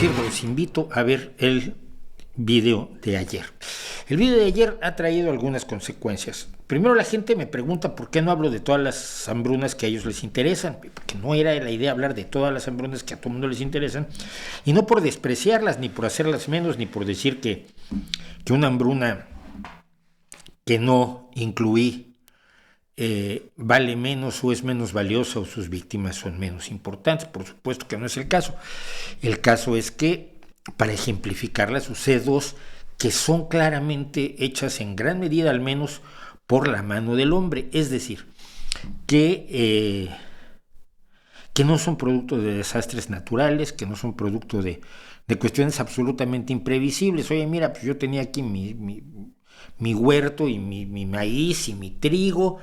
cierto, los invito a ver el video de ayer. El video de ayer ha traído algunas consecuencias. Primero, la gente me pregunta por qué no hablo de todas las hambrunas que a ellos les interesan, porque no era la idea hablar de todas las hambrunas que a todo el mundo les interesan, y no por despreciarlas, ni por hacerlas menos, ni por decir que una hambruna que no incluí vale menos o es menos valiosa o sus víctimas son menos importantes. Por supuesto que no es el caso. El caso es que, para ejemplificarla, usé dos que son claramente hechas en gran medida, al menos, por la mano del hombre, es decir, que no son producto de desastres naturales, que no son producto de cuestiones absolutamente imprevisibles. Oye, mira, pues yo tenía aquí mi huerto y mi maíz y mi trigo,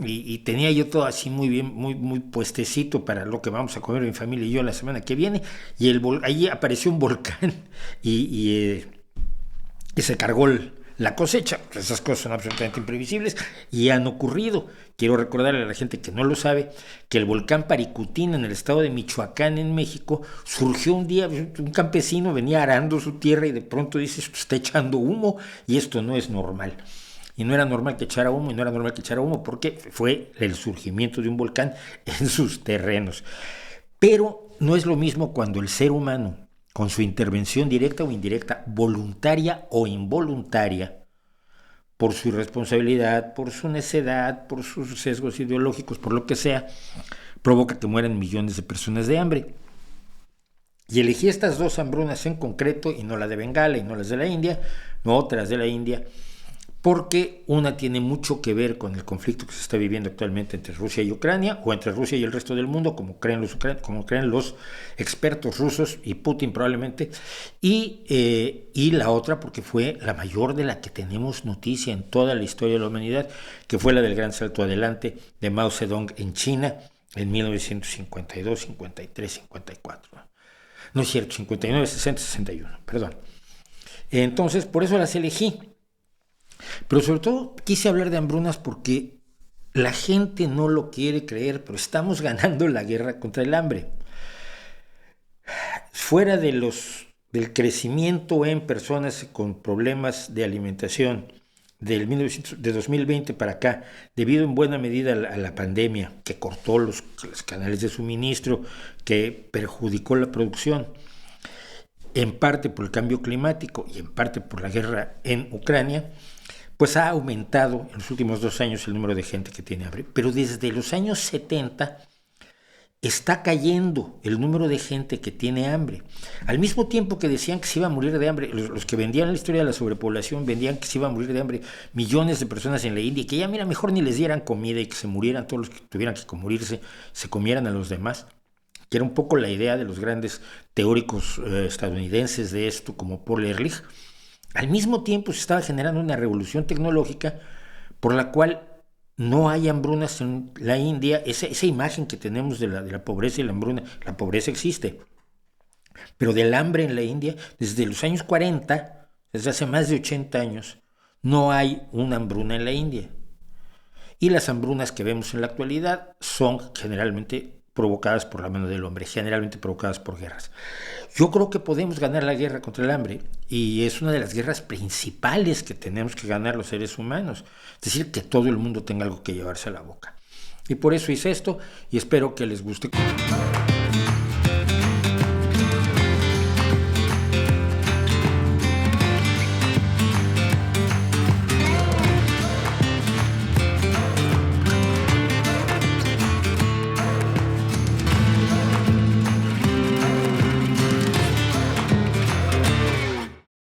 y tenía yo todo así muy bien, muy puestecito para lo que vamos a comer mi familia y yo la semana que viene, y allí apareció un volcán y se cargó la cosecha. Esas cosas son absolutamente imprevisibles y han ocurrido. Quiero recordarle a la gente que no lo sabe que el volcán Paricutín en el estado de Michoacán, en México, surgió un día. Un campesino venía arando su tierra y de pronto dice: esto está echando humo y esto no es normal. Y no era normal que echara humo, porque fue el surgimiento de un volcán en sus terrenos. Pero no es lo mismo cuando el ser humano, con su intervención directa o indirecta, voluntaria o involuntaria, por su irresponsabilidad, por su necedad, por sus sesgos ideológicos, por lo que sea, provoca que mueran millones de personas de hambre. Y elegí estas dos hambrunas en concreto, y no la de Bengala y no las de la India, no otras de la India, porque una tiene mucho que ver con el conflicto que se está viviendo actualmente entre Rusia y Ucrania, o entre Rusia y el resto del mundo, como creen los expertos rusos y Putin probablemente, y la otra porque fue la mayor de la que tenemos noticia en toda la historia de la humanidad, que fue la del gran salto adelante de Mao Zedong en China en 1952, 53, 54. No es cierto, 59, 60, 61, perdón. Entonces, por eso las elegí. Pero sobre todo quise hablar de hambrunas porque la gente no lo quiere creer, pero estamos ganando la guerra contra el hambre. Fuera del crecimiento en personas con problemas de alimentación de 2020 para acá, debido en buena medida a la pandemia, que cortó los canales de suministro, que perjudicó la producción, en parte por el cambio climático y en parte por la guerra en Ucrania, pues ha aumentado en los últimos 2 años el número de gente que tiene hambre. Pero desde los años 70 está cayendo el número de gente que tiene hambre. Al mismo tiempo que decían que se iba a morir de hambre, los que vendían la historia de la sobrepoblación vendían que se iba a morir de hambre millones de personas en la India, y que ya mejor ni les dieran comida y que se murieran todos los que tuvieran que morirse, se comieran a los demás, que era un poco la idea de los grandes teóricos estadounidenses de esto, como Paul Ehrlich. Al mismo tiempo se estaba generando una revolución tecnológica por la cual no hay hambrunas en la India. Esa imagen que tenemos de la pobreza y la hambruna, la pobreza existe, pero del hambre en la India, desde los años 40, desde hace más de 80 años, no hay una hambruna en la India. Y las hambrunas que vemos en la actualidad son generalmente provocadas por la mano del hombre, generalmente provocadas por guerras. Yo creo que podemos ganar la guerra contra el hambre, y es una de las guerras principales que tenemos que ganar los seres humanos, es decir, que todo el mundo tenga algo que llevarse a la boca. Y por eso hice esto, y espero que les guste.